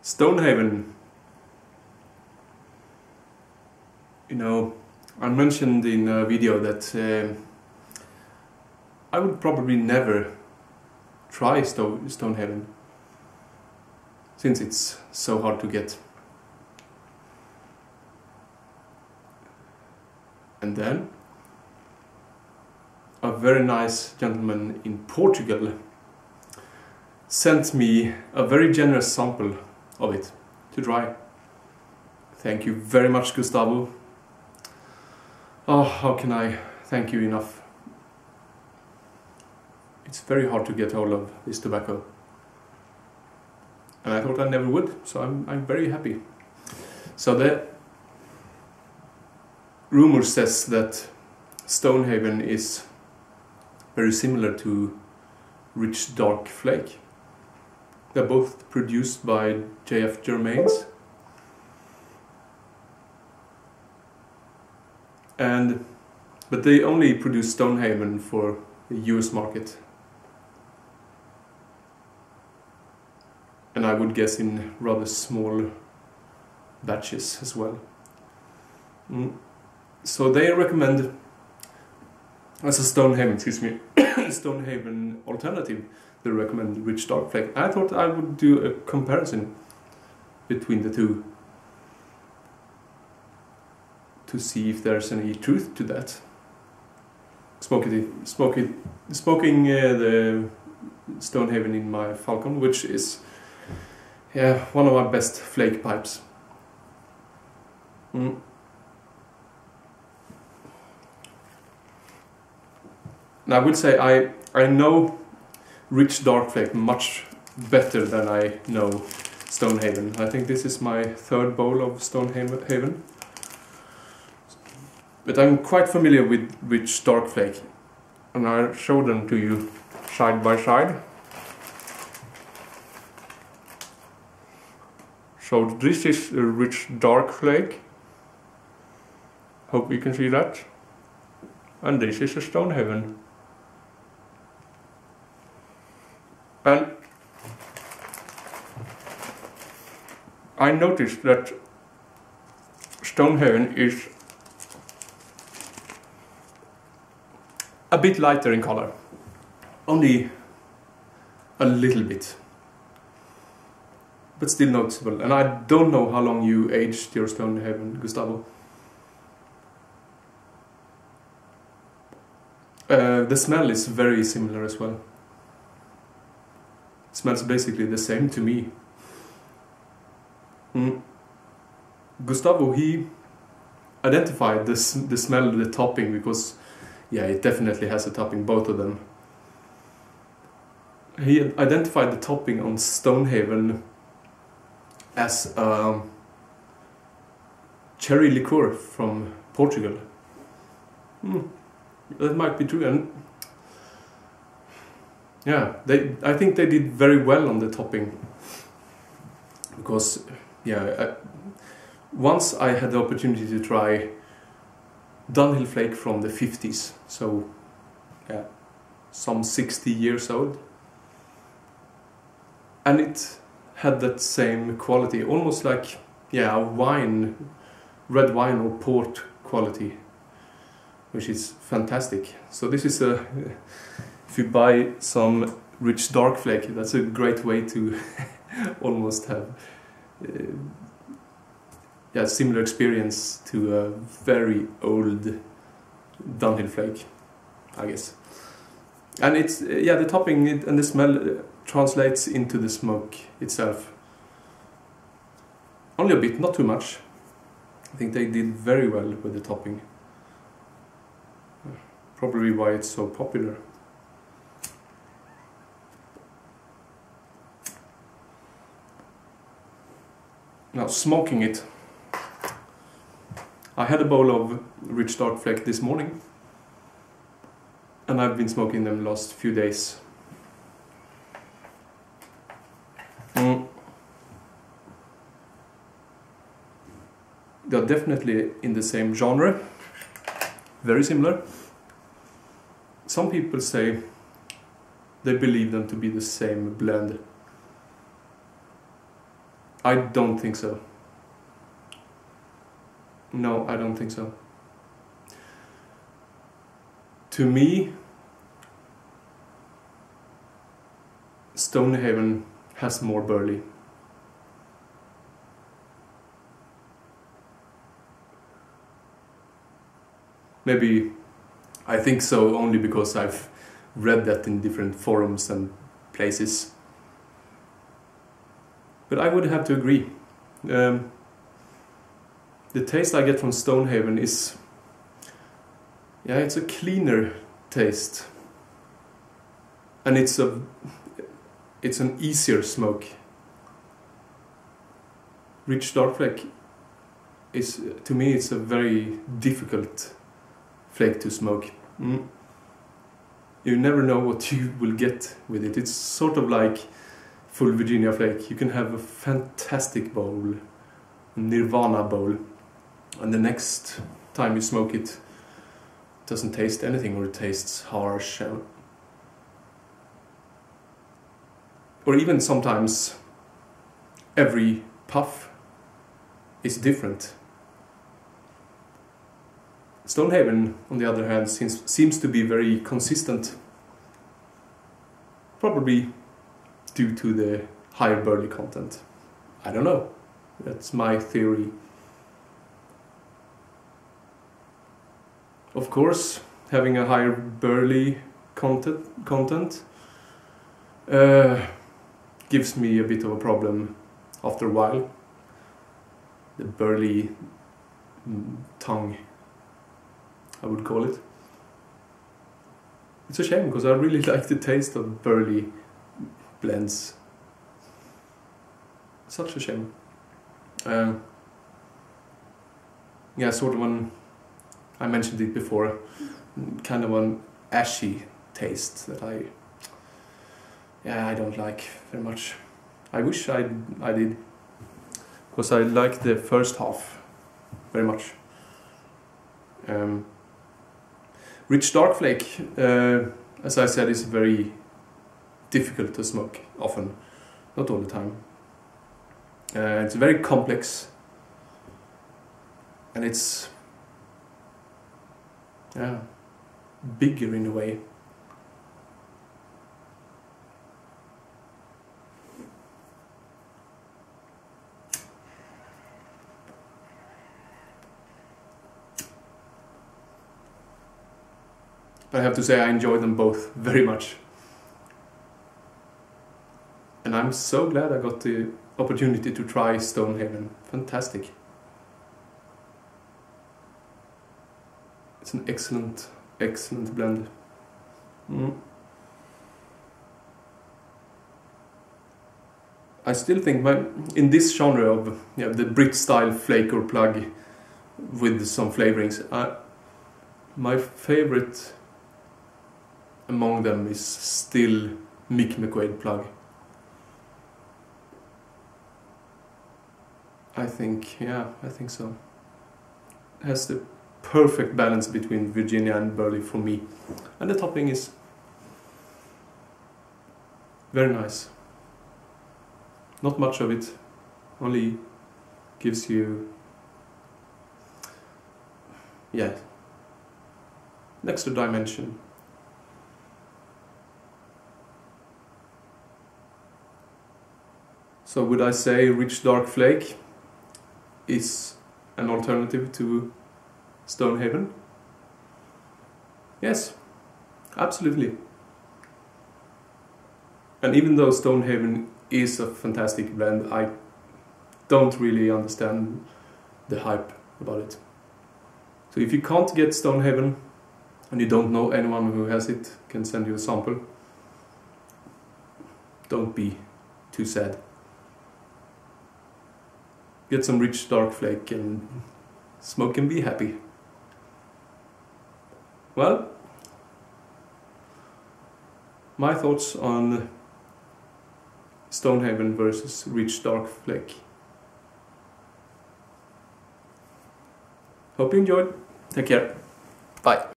Stonehaven. You know, I mentioned in a video that I would probably never try Stonehaven, since it's so hard to get. And then a very nice gentleman in Portugal sent me a very generous sample of it to try. Thank you very much, Gustavo. Oh, how can I thank you enough? It's very hard to get hold of this tobacco. And I thought I never would, so I'm very happy. So the rumor says that Stonehaven is very similar to Rich Dark Flake. They're both produced by JF Germains. But they only produce Stonehaven for the US market. And I would guess in rather small batches as well. So they recommend, as a Stonehaven, Stonehaven alternative, they recommend Rich Dark Flake. I thought I would do a comparison between the two to see if there's any truth to that. Smoking the Stonehaven in my Falcon, which is one of my best flake pipes. And I would say I know Rich Dark Flake much better than I know Stonehaven. I think this is my third bowl of Stonehaven. But I'm quite familiar with Rich Dark Flake, and I'll show them to you side by side. So this is a Rich Dark Flake. Hope you can see that. And this is a Stonehaven. And I noticed that Stonehaven is a bit lighter in color, only a little bit, but still noticeable. And I don't know how long you aged your Stonehaven, Gustavo. The smell is very similar as well. It smells basically the same to me. Gustavo, he identified the smell of the topping, because it definitely has a topping, both of them. He identified the topping on Stonehaven as cherry liqueur from Portugal. That might be true, and I think they did very well on the topping, because once I had the opportunity to try Dunhill Flake from the 50s, so some 60 years old, and it had that same quality, almost like wine, red wine or port quality, which is fantastic. So this is if you buy some Rich Dark Flake, that's a great way to almost have similar experience to a very old Dunhill Flake, I guess. And it's the topping and the smell translates into the smoke itself. Only a bit, not too much. I think they did very well with the topping. Probably why it's so popular. Now, smoking it. I had a bowl of Rich Dark Flake this morning, and I've been smoking them the last few days. They're definitely in the same genre, very similar. Some people say they believe them to be the same blend. I don't think so. No, I don't think so. To me, Stonehaven has more burley. Maybe I think so only because I've read that in different forums and places. But I would have to agree. The taste I get from Stonehaven is, yeah, it's a cleaner taste, and it's an easier smoke. Rich Dark Flake is, to me, it's a very difficult flake to smoke. You never know what you will get with it. It's sort of like full Virginia flake. You can have a fantastic bowl, a Nirvana bowl, and the next time you smoke it, it doesn't taste anything, or it tastes harsh. Or even sometimes every puff is different. Stonehaven, on the other hand, seems to be very consistent. Probably due to the higher burley content. I don't know. That's my theory. Of course, having a higher burley content gives me a bit of a problem after a while. The burley tongue, I would call it. It's a shame, because I really like the taste of burley blends. Such a shame. Yeah, sort of I mentioned it before, kind of an ashy taste that I don't like very much. I wish I did, because I like the first half very much. Rich Dark Flake, as I said, is very difficult to smoke often, not all the time. It's very complex, and it's bigger in a way. But I have to say I enjoy them both very much. And I'm so glad I got the opportunity to try Stonehaven. Fantastic. It's an excellent, excellent blend. I still think in this genre of the Brit style flake or plug with some flavorings, my favorite among them is still Mick McQuaid plug. I think so. It has the perfect balance between Virginia and burley for me. And the topping is very nice. Not much of it, only gives you an extra dimension. So would I say Rich Dark Flake is an alternative to Stonehaven? Yes, absolutely. And even though Stonehaven is a fantastic blend, I don't really understand the hype about it. So if you can't get Stonehaven and you don't know anyone who has it, can send you a sample, don't be too sad. Get some Rich Dark Flake and smoke and be happy. Well, my thoughts on Stonehaven versus Rich Dark Flake. Hope you enjoyed. Take care. Bye.